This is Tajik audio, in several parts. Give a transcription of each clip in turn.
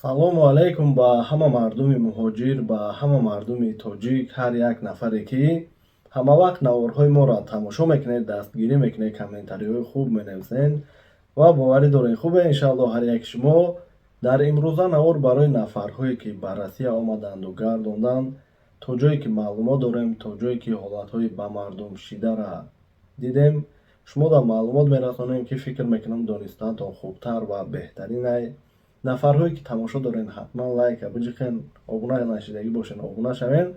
салому алайкум ба ҳама мардуми муҳоҷир, ба ҳама мардуми тоҷик, ҳар як нафаре, ки ҳамавақт наворҳои моро тамошо мекунед, дастгирӣ мекунед, комментариҳои хуб менависед ва боварӣ доред хубе. Иншааллоҳ ҳар яки шумо дар имрӯза навор барои нафарҳое, ки ба Россия омаданду гардонданд, то ҷое ки маълумот дорем, то ҷое ки ҳолатҳои ба мардум шидара дидем, шуморо маълумот мерасонем, ки фикр мекунам донистантон хубтар ва беҳтаринай. нафарҳое ки тамошо дорен, ҳатман лайка биҷиқен, обуна нашидагӣ бошен, обуна шавен.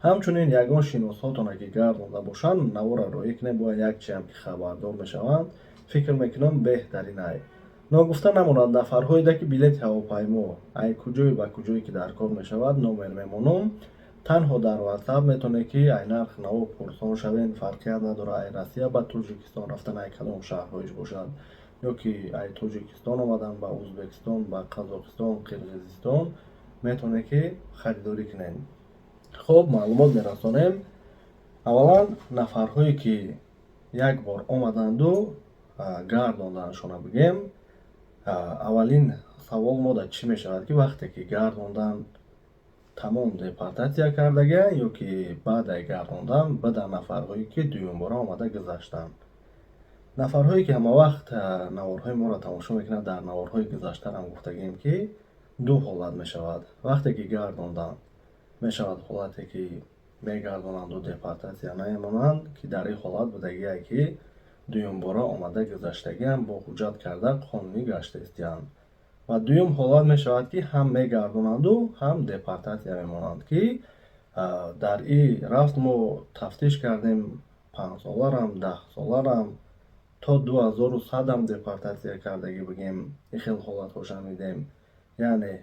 ҳамчунин ягон шиносҳотона ки гардонда бошанд, навора роӣ кунед, бо якчиам ки хабардор мешаванд, фикр мекунам беҳтаринай. ногуфта намонад нафарҳоеда ки билети ҳавопаймо ай куҷое ба куҷое ки дар кор мешавад номер мемонам. танҳо дар ватсап метавонед ки ай нарх наво пурсон шавен, фарқият надорад ай Россия ба Тоҷикистон рафтан ай кадом шаҳрҳоиш бошад, ё ки ай Тоҷикистон омадан ба Узбекистон, ба Қазоқистон, Қирғизистон метавонед ки харидорӣ кунед. хуб, маълумот мерасонем. аввалан нафарҳое ки як бор омаданду гардонданшона бигем, аввалин савол мода чӣ мешавад ки вақте ки гардондан тамом депортатсия кардагиян ё ки баъдай гардондан бада нафарҳое ки дуюмбора омада гузаштанд. нафарҳое ки ҳамавақт наворҳои моро тамошо мекунанд, дар наворҳои гузаштаам гуфтагем ки ду ҳолат мешавад. вақте ки гардонданд мешавад ҳолате ки мегардонанду депортатсия намемонанд, ки дар ин ҳолат будагие ки дуюмбора омада гузаштагиян бо ҳуҷҷат карда қонунӣ гаштаистиянд. ва дуюм ҳолат мешавад ки ҳам мегардонанду ҳам депортатсия мемонанд, ки дар ин рафт мо тафтиш кардем 5-соларам, 10-соларам то 2100 депортатсия кардагӣ бигем, ин хел ҳолатҳо шунидем. яъне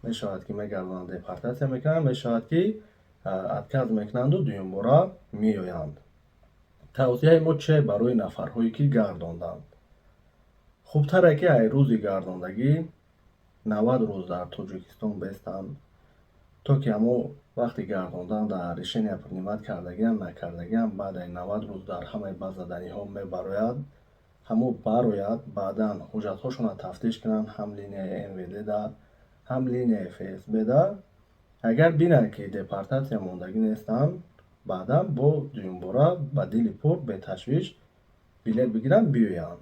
мешавад ки мегардонанд, депортатсия мекунанд, мешавад ки отказ мекунанду дуюмбора меоянд. тавсияи мо чие барои нафарҳое ки гардонданд? хубтаре ки ай рӯзи гардондагӣ 90 рӯз дар Тоҷикистон бестанд, то ки ҳамо вақти гардондан дар решения принимат кардагиян накардагиян, баъдаи 90 рӯз дар ҳамаи базаданиҳо мебарояд, ҳамо барояд баъдан ҳуҷҷатҳошона тафтиш кунанд, ҳам линияи МВД-да, ҳам линияи ФСБ-да. агар бинанд ки депортатсия мондагӣ нестанд, баъдан бо дуюмбора ба дили пур беташвиш билет бигиранд биёянд.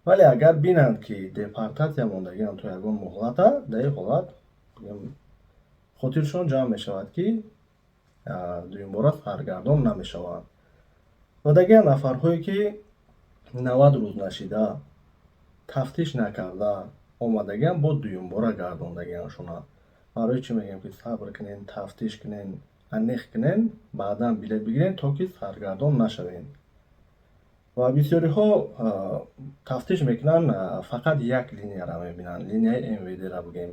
вале агар бинанд ки депортатсия мондагиянд то ягон муҳлата, дар ин ҳолат хотиршон ҷамъ мешавад ки дуюмбора саргардон намешаванд. ва дагиян нафарҳое ки 90 рӯз нашида, тафтиш накарда омадагиянд, бо дуюмбора гардондагияншона. барои чӣ мегӯем ки сабр кунед, тафтиш кунед, аниқ кунед, баъдан билет бигиред, то ки саргардон нашавед. ва бисёриҳо тафтиш мекунанд, фақат як линияро мебинанд, линияи МВД-ро бигем.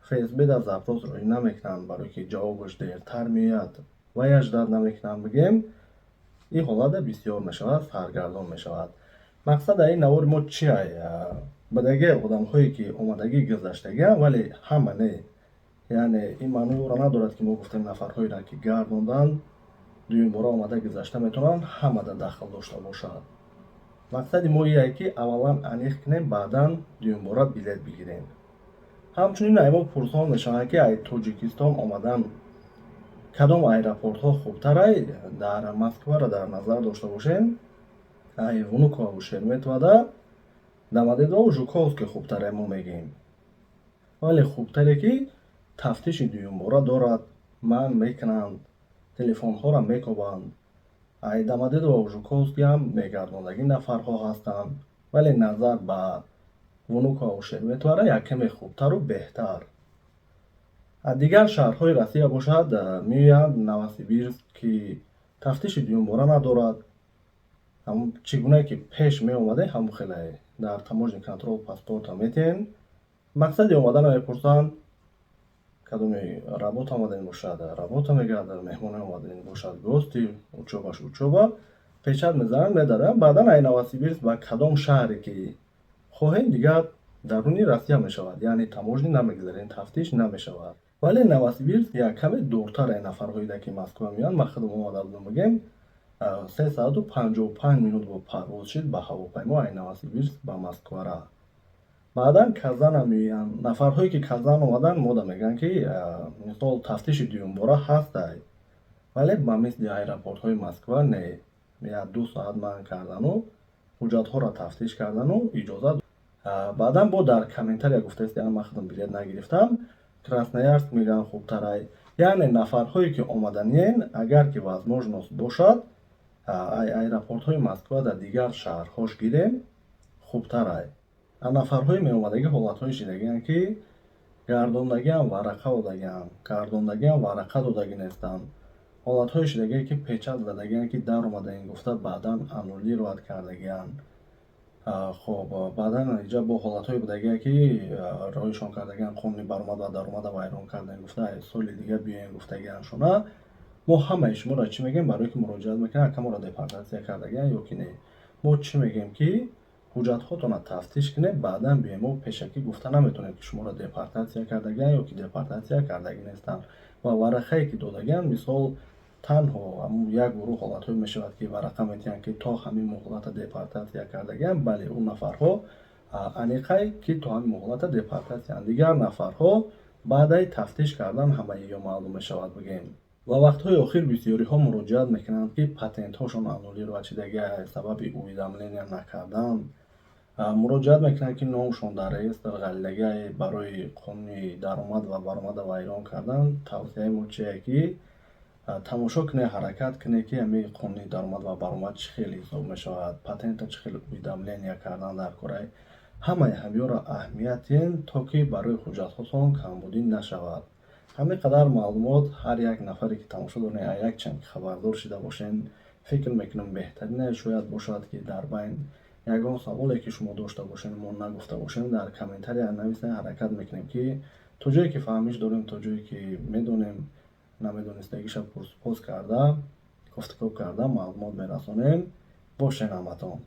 ФСБ-да запрос роӣ намекунанд, барое ки ҷавобаш дертар меояд, ваяш дад намекунанд бигем. ин ҳолата бисёр мешавад, саргардон мешавад. мақсад ин навори мо чиай? бадагие одамҳое ки омадагӣ гузаштагиянд, вале ҳама не. яъне ин маъноиро надорад ки мо гуфтем нафарҳоеро ки гардонданд, дуюмбора омада гузашта метавонанд ҳамада дахл дошта бошад. мақсади мо ие ки аввалан аниқ кунем, баъдан дуюмбора билет бигирем. ҳамчунин ай мо пурсон мешавад ки ай Тоҷикистон омадан кадом аэропортҳо хубтарай? дар Москваро дар назар дошта бошем, ай Внуково, Шереметьево, Домодедово, Жуковский хубтаре мо мегӯем. вале хубтаре ки тафтиши дуюмбора дорад, манъ мекунанд, телефонҳоро мекобанд. ай Домодедово, Жуковский ҳам мегардондагӣ нафарҳо ҳастанд, вале назар ба Внуково, Шереметьево яккаме хубтару беҳтар. дигар шаҳрҳои Россия бошад, меоянд Новосибирск, ки тафтиши дуюмбора надорад. ҳамон чӣ гуна ки пеш меомаде, ҳамон хеле дар таможни контрол паспорта метиҳем. мақсади омадана мепурсанд, кадоми работа омадан бошад, работа мегардад, меҳмонӣ омадан бошад, гости, учёбаш учёба, печат мезананд, медаранд. баъдан ай Новосибирск ба кадом шаҳре ки хоҳем дигар даруни Россия мешавад, яъне таможнӣ намегузарем, тафтиш намешавад. вале Новосибирск яккаме дуртар ай нафарҳоеда ки Москва меоянд. ма худам омада будам бигем 3 соату 55 минут бо парвоз шид ба ҳавопаймо ай Новосибирск ба Москвара. баъдан казан меоянд. Нафарҳое ки казан омадан мода мегӯянд ки мисол тафтиши дуюмбора ҳастай, вале ба мисли аэропортҳои Москва не. 1-2 соат манъ кардану ҳуҷҷатҳоро тафтиш кардану иҷоза. Баъдан бо дар комментария гуфтааст, ман худам билет нагирифтам, Красноярск мегӯянд хубтарай. Яъне нафарҳое ки омаданиен, агар ки возможност бошад, аэропортҳои Москва дар дигар шаҳрҳош гирем хубтарай. Нафарҳои меомадагӣ ҳолатҳое шидагианд, ки гардондагиам варақа одагиам, гардондагиам варақа додагӣ нестанд. Ҳолатҳое шидагие, ки печат задагианд, ки дар омадаин гуфта баъдан аннулировать кардагианд. Хоб баъдан иҷа бо ҳолатҳое будагие, ки роҳишон кардагианд, қонуни баромад ва даромада вайрон кардаин гуфта соли дига биёен гуфтагианд шуна. мо ҳамаи шуморо чӣ мегем? Барое ки муроҷиат мекунед, акаморо депортатсия кардагианд ё ки не. Мо чӣ мегем, ки ҳуҷҷатҳотонро тафтиш кунед, баъдан бием. Мо пешакӣ гуфта наметавонем, ки шуморо депортатсия кардагианд ё ки депортатсия кардагӣ нестанд. Ва варақае ки додагианд, мисол танҳо як гурӯҳ ҳолатҳое мешавад, ки варақа метиҳанд, ки то ҳамин муҳлата депортатсия кардагианд. Бале он нафарҳо аниқай, ки то ҳамин муҳлата депортатсиянд. Дигар нафарҳо баъдаи тафтиш кардан ҳамаи ё маълум мешавад бигем. Ва вақтҳои охир бисёриҳо муроҷиат мекунанд, ки патентҳошон аннулировать шидагиа сабаби уведомления накардан. Муроҷиат мекунанд, ки номшон дар реестр ғалидагиа барои қонуни даромад ва баромада вайрон кардан. Тавсияи мо чие, ки тамошо кунед, ҳаракат кунед, ки ҳамин қонуни даромад ва баромад чӣ хел ҳисоб мешавад, патента чӣ хел уведомления кардан дар кораи. Ҳамаи ҳамёро аҳамият диҳем, то ки барои ҳуҷҷатҳотон камбудӣ нашавад. ҳамин қадар маълумот ҳар як нафаре ки тамошо дорен, якчанд хабардор шуда бошен, фикр мекунам беҳтарина шояд бошад, ки дар байн ягон саволе ки шумо дошта бошед, мо нагуфта бошем, дар комментария нависед. Ҳаракат мекунем, ки то ҷое ки фаҳмиш дорем, то ҷое ки медонем, намедонистагиша пурспос карда, гуфтгӯ карда маълумот мерасонем. Бошен ҳаматон.